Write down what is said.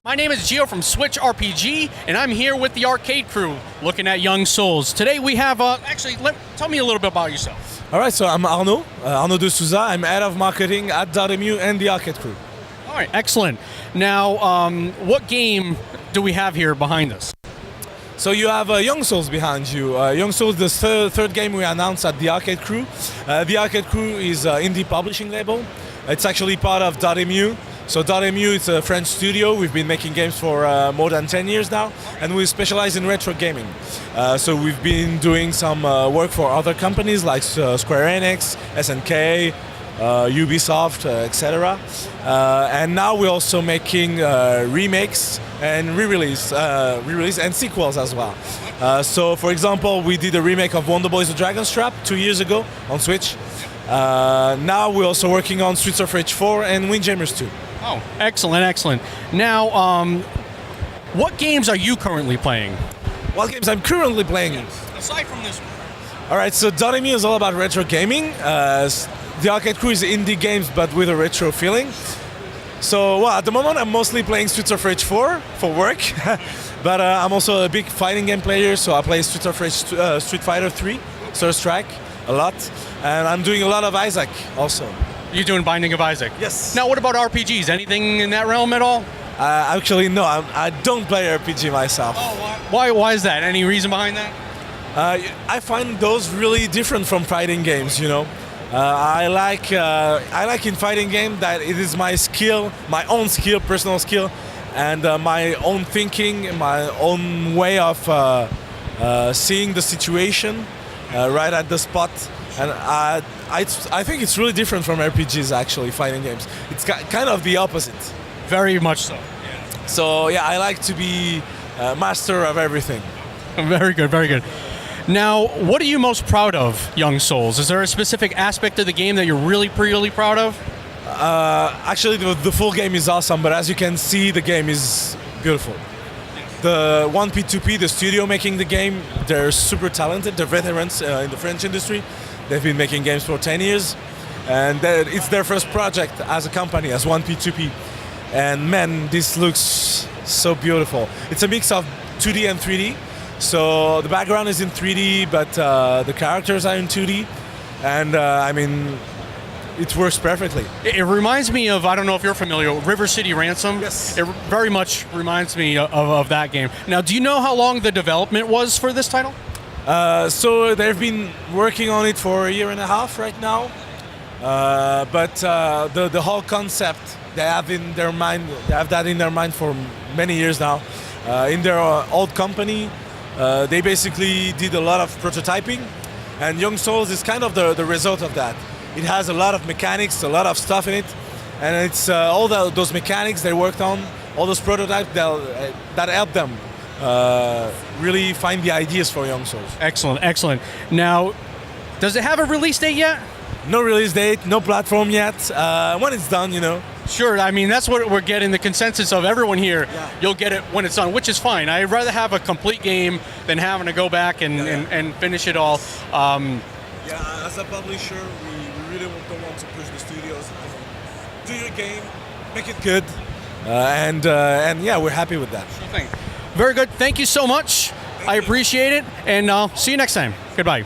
My name is Gio from SwitchRPG, and I'm here with the arcade crew looking at Young Souls. Today we have, tell me a little bit about yourself. All right, so I'm Arnaud de Souza. I'm head of marketing at Dotemu and the arcade crew. All right, excellent. Now, what game do we have here behind us? So you have Young Souls behind you. Young Souls, the third game we announced at the arcade crew. The arcade crew is an indie publishing label. It's actually part of Dotemu. So Dotemu is a French studio. We've been making games for more than 10 years now, and we specialize in retro gaming. So we've been doing some work for other companies like Square Enix, SNK, Ubisoft, etc. And now we're also making remakes and re-release and sequels as well. So for example, we did a remake of Wonder Boy: The Dragon's Trap 2 years ago on Switch. Now we're also working on SwitchRPG 4 and Windjammers 2. Oh, excellent, excellent. Now, what games are you currently playing? What games I'm currently playing? Aside from this one. All right, so Dotemu is all about retro gaming. The arcade crew is indie games, but with a retro feeling. So, well, at the moment, I'm mostly playing SwitchRPG 4 for work, but I'm also a big fighting game player, so I play Street Fighter 3, Star Strike, a lot, and I'm doing a lot of Isaac also. You're doing Binding of Isaac? Yes. Now, what about RPGs? Anything in that realm at all? Actually, no, I don't play RPG myself. Oh, why is that? Any reason behind that? I find those really different from fighting games, you know. I like in fighting game that it is my skill, my own skill, personal skill, and my own thinking, my own way of seeing the situation right at the spot. And I think it's really different from RPGs, actually, fighting games. It's kind of the opposite. Very much so. Yeah. So yeah, I like to be master of everything. Very good, very good. Now, what are you most proud of, Young Souls? Is there a specific aspect of the game that you're really proud of? Actually, the full game is awesome, but as you can see, the game is beautiful. The 1P2P, the studio making the game, they're super talented. They're veterans in the French industry. They've been making games for 10 years, and it's their first project as a company, as 1P2P. And man, this looks so beautiful. It's a mix of 2D and 3D. So the background is in 3D, but the characters are in 2D, and I mean, it works perfectly. It reminds me of, I don't know if you're familiar with River City Ransom. Yes. It very much reminds me of that game. Now, do you know how long the development was for this title? So they've been working on it for 1.5 years right now, but the whole concept they have in their mind, they have that in their mind for many years now. In their old company, they basically did a lot of prototyping, and Young Souls is kind of the result of that. It has a lot of mechanics, a lot of stuff in it, and it's all those mechanics they worked on, all those prototypes that help them really find the ideas for Young Souls. Excellent, excellent. Now, does it have a release date yet? No release date, no platform yet. When it's done, you know. Sure, I mean, that's what we're getting the consensus of everyone here. Yeah. You'll get it when it's done, which is fine. I'd rather have a complete game than having to go back and finish it all. Yeah, as a publisher, we really don't want to push the studios. Do your game, make it good, and yeah, we're happy with that. Sure thing. Very good. Thank you so much. I appreciate it, and see you next time. Goodbye.